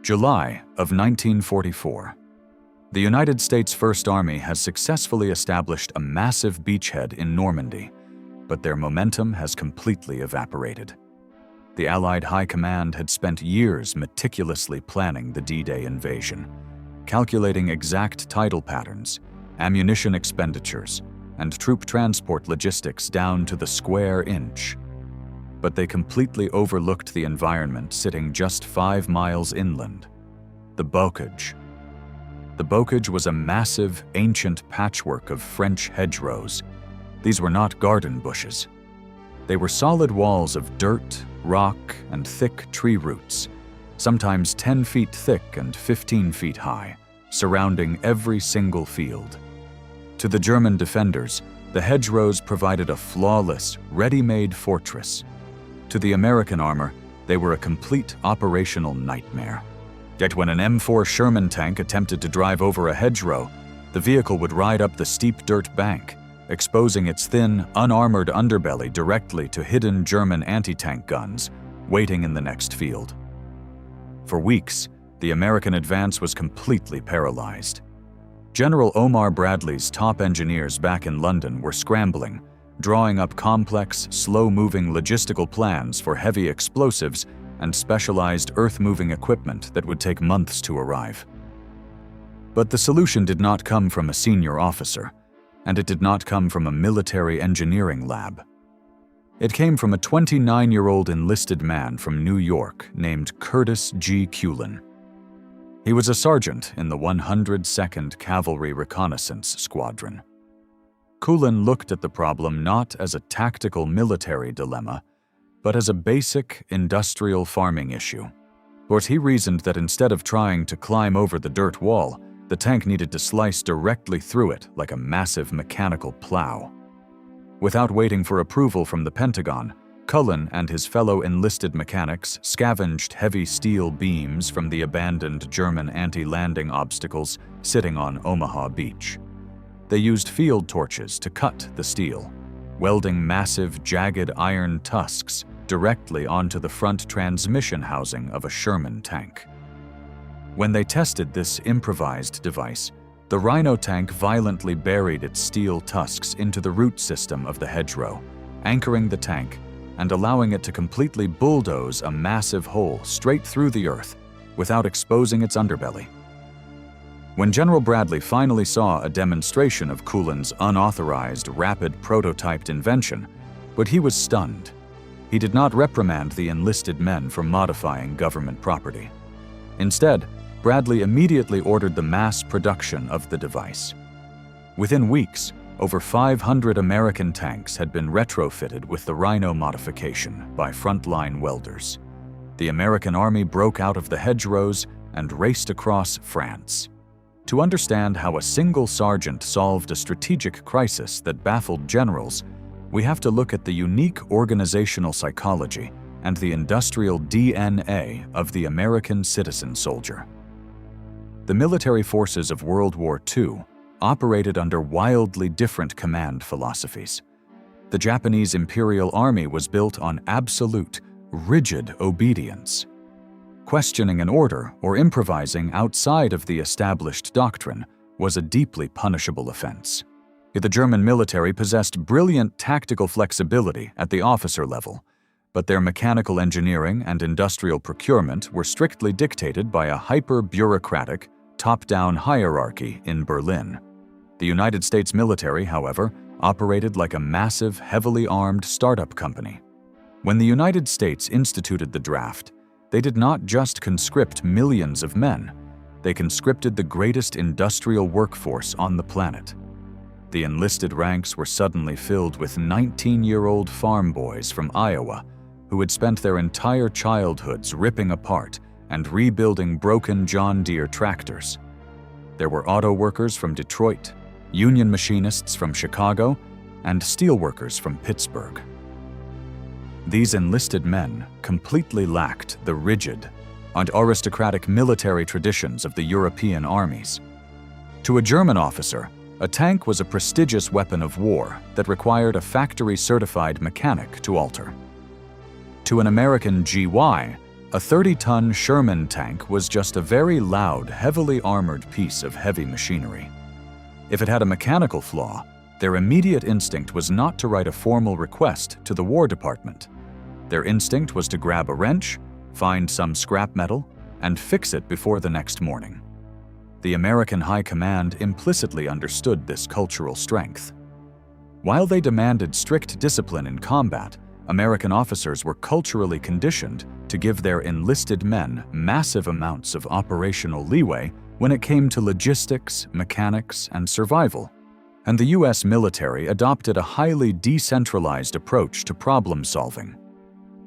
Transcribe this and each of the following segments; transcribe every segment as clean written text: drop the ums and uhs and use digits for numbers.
July of 1944. The United States First Army has successfully established a massive beachhead in Normandy, but their momentum has completely evaporated. The Allied High Command had spent years meticulously planning the D-Day invasion, calculating exact tidal patterns, ammunition expenditures, and troop transport logistics down to the square inch. But they completely overlooked the environment sitting just 5 miles inland, the bocage. The bocage was a massive, ancient patchwork of French hedgerows. These were not garden bushes. They were solid walls of dirt, rock, and thick tree roots, sometimes 10 feet thick and 15 feet high, surrounding every single field. To the German defenders, the hedgerows provided a flawless, ready-made fortress. To the American armor, they were a complete operational nightmare. Yet when an M4 Sherman tank attempted to drive over a hedgerow, the vehicle would ride up the steep dirt bank, exposing its thin, unarmored underbelly directly to hidden German anti-tank guns, waiting in the next field. For weeks, the American advance was completely paralyzed. General Omar Bradley's top engineers back in London were scrambling, drawing up complex, slow-moving logistical plans for heavy explosives and specialized earth-moving equipment that would take months to arrive. But the solution did not come from a senior officer, and it did not come from a military engineering lab. It came from a 29-year-old enlisted man from New York named Curtis G. Cullen. He was a sergeant in the 102nd Cavalry Reconnaissance Squadron. Cullen looked at the problem not as a tactical military dilemma, but as a basic industrial farming issue. But he reasoned that instead of trying to climb over the dirt wall, the tank needed to slice directly through it like a massive mechanical plow. Without waiting for approval from the Pentagon, Cullen and his fellow enlisted mechanics scavenged heavy steel beams from the abandoned German anti-landing obstacles sitting on Omaha Beach. They used field torches to cut the steel, welding massive, jagged iron tusks directly onto the front transmission housing of a Sherman tank. When they tested this improvised device, the Rhino tank violently buried its steel tusks into the root system of the hedgerow, anchoring the tank and allowing it to completely bulldoze a massive hole straight through the earth without exposing its underbelly. When General Bradley finally saw a demonstration of Cullen's unauthorized, rapid prototyped invention, but he was stunned. He did not reprimand the enlisted men for modifying government property. Instead, Bradley immediately ordered the mass production of the device. Within weeks, over 500 American tanks had been retrofitted with the Rhino modification by frontline welders. The American Army broke out of the hedgerows and raced across France. To understand how a single sergeant solved a strategic crisis that baffled generals, we have to look at the unique organizational psychology and the industrial DNA of the American citizen soldier. The military forces of World War II operated under wildly different command philosophies. The Japanese Imperial Army was built on absolute, rigid obedience. Questioning an order or improvising outside of the established doctrine was a deeply punishable offense. The German military possessed brilliant tactical flexibility at the officer level, but their mechanical engineering and industrial procurement were strictly dictated by a hyper-bureaucratic, top-down hierarchy in Berlin. The United States military, however, operated like a massive, heavily armed startup company. When the United States instituted the draft, they did not just conscript millions of men, they conscripted the greatest industrial workforce on the planet. The enlisted ranks were suddenly filled with 19-year-old farm boys from Iowa who had spent their entire childhoods ripping apart and rebuilding broken John Deere tractors. There were auto workers from Detroit, union machinists from Chicago, and steelworkers from Pittsburgh. These enlisted men completely lacked the rigid and aristocratic military traditions of the European armies. To a German officer, a tank was a prestigious weapon of war that required a factory-certified mechanic to alter. To an American GY, A 30-ton Sherman tank was just a very loud, heavily armored piece of heavy machinery. If it had a mechanical flaw, their immediate instinct was not to write a formal request to the War Department. Their instinct was to grab a wrench, find some scrap metal, and fix it before the next morning. The American High Command implicitly understood this cultural strength. While they demanded strict discipline in combat, American officers were culturally conditioned to give their enlisted men massive amounts of operational leeway when it came to logistics, mechanics, and survival. And the U.S. military adopted a highly decentralized approach to problem solving.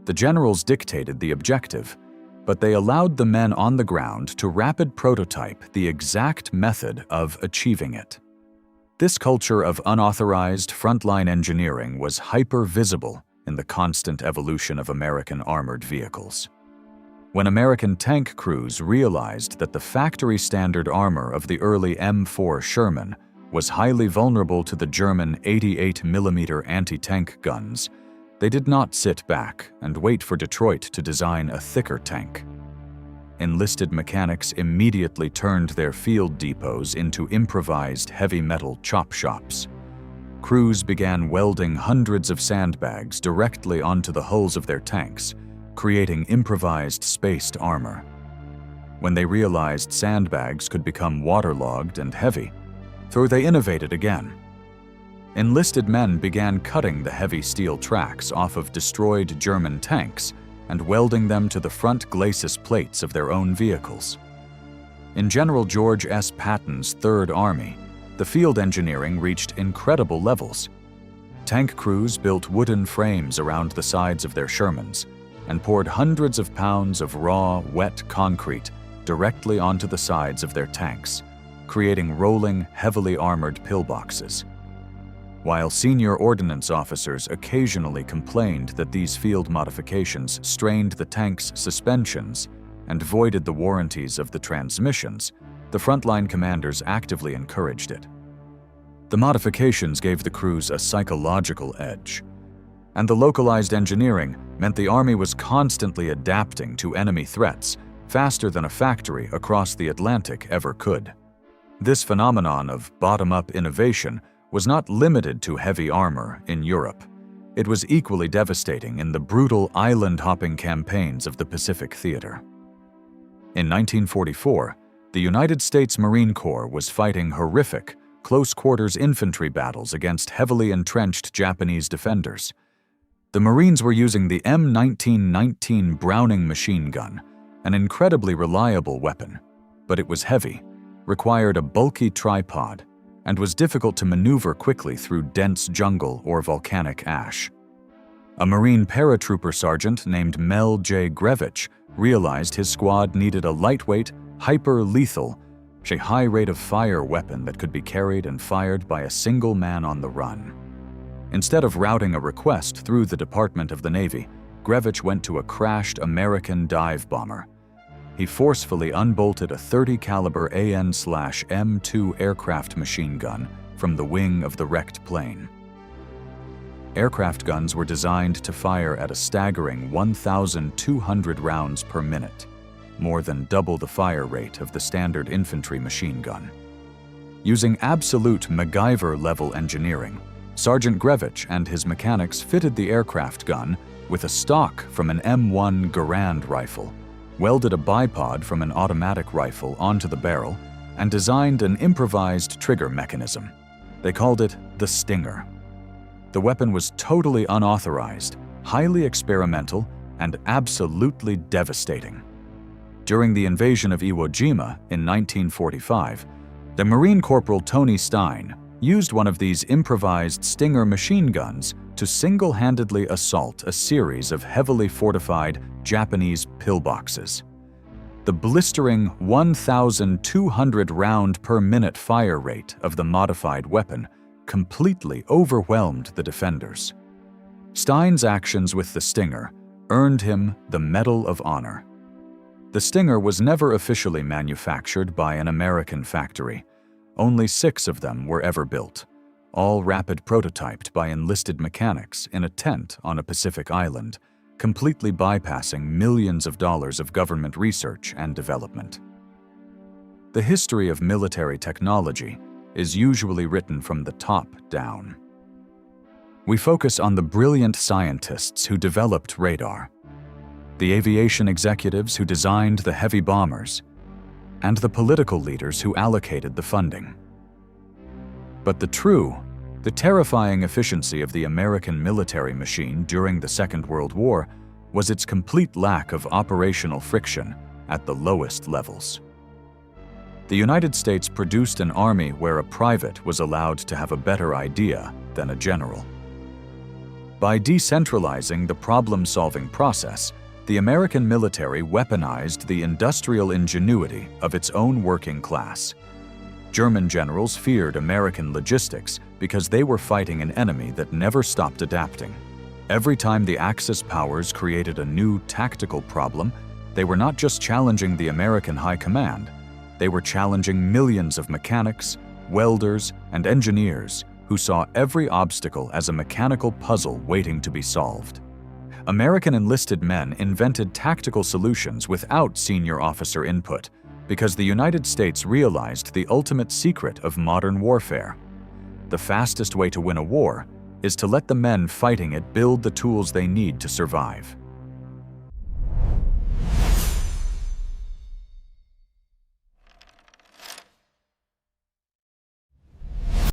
The generals dictated the objective, but they allowed the men on the ground to rapid prototype the exact method of achieving it. This culture of unauthorized frontline engineering was hyper-visible in the constant evolution of American armored vehicles. When American tank crews realized that the factory-standard armor of the early M4 Sherman was highly vulnerable to the German 88mm anti-tank guns, they did not sit back and wait for Detroit to design a thicker tank. Enlisted mechanics immediately turned their field depots into improvised heavy metal chop shops. Crews began welding hundreds of sandbags directly onto the hulls of their tanks, creating improvised spaced armor. When they realized sandbags could become waterlogged and heavy, so they innovated again. Enlisted men began cutting the heavy steel tracks off of destroyed German tanks and welding them to the front glacis plates of their own vehicles. In General George S. Patton's Third Army, the field engineering reached incredible levels. Tank crews built wooden frames around the sides of their Shermans and poured hundreds of pounds of raw, wet concrete directly onto the sides of their tanks, creating rolling, heavily armored pillboxes. While senior ordnance officers occasionally complained that these field modifications strained the tank's suspensions and voided the warranties of the transmissions, the frontline commanders actively encouraged it. The modifications gave the crews a psychological edge, and the localized engineering meant the Army was constantly adapting to enemy threats faster than a factory across the Atlantic ever could. This phenomenon of bottom-up innovation was not limited to heavy armor in Europe. It was equally devastating in the brutal island-hopping campaigns of the Pacific Theater. In 1944, the United States Marine Corps was fighting horrific, close-quarters infantry battles against heavily entrenched Japanese defenders. The Marines were using the M1919 Browning machine gun, an incredibly reliable weapon, but it was heavy, required a bulky tripod, and was difficult to maneuver quickly through dense jungle or volcanic ash. A Marine paratrooper sergeant named Mel J. Grevich realized his squad needed a lightweight, hyper-lethal, high-rate-of-fire weapon that could be carried and fired by a single man on the run. Instead of routing a request through the Department of the Navy, Grevich went to a crashed American dive bomber. He forcefully unbolted a .30 caliber AN/M2 aircraft machine gun from the wing of the wrecked plane. Aircraft guns were designed to fire at a staggering 1,200 rounds per minute, more than double the fire rate of the standard infantry machine gun. Using absolute MacGyver-level engineering, Sergeant Grevich and his mechanics fitted the aircraft gun with a stock from an M1 Garand rifle, welded a bipod from an automatic rifle onto the barrel, and designed an improvised trigger mechanism. They called it the Stinger. The weapon was totally unauthorized, highly experimental, and absolutely devastating. During the invasion of Iwo Jima in 1945, the Marine Corporal Tony Stein used one of these improvised Stinger machine guns to single-handedly assault a series of heavily fortified Japanese pillboxes. The blistering 1,200 round per minute fire rate of the modified weapon completely overwhelmed the defenders. Stein's actions with the Stinger earned him the Medal of Honor. The Stinger was never officially manufactured by an American factory. Only 6 of them were ever built, all rapid prototyped by enlisted mechanics in a tent on a Pacific island, completely bypassing millions of dollars of government research and development. The history of military technology is usually written from the top down. We focus on the brilliant scientists who developed radar, the aviation executives who designed the heavy bombers, and the political leaders who allocated the funding. But the terrifying efficiency of the American military machine during the Second World War was its complete lack of operational friction at the lowest levels. The United States produced an army where a private was allowed to have a better idea than a general. By decentralizing the problem-solving process, the American military weaponized the industrial ingenuity of its own working class. German generals feared American logistics because they were fighting an enemy that never stopped adapting. Every time the Axis powers created a new tactical problem, they were not just challenging the American high command, they were challenging millions of mechanics, welders, and engineers who saw every obstacle as a mechanical puzzle waiting to be solved. American enlisted men invented tactical solutions without senior officer input because the United States realized the ultimate secret of modern warfare. The fastest way to win a war is to let the men fighting it build the tools they need to survive.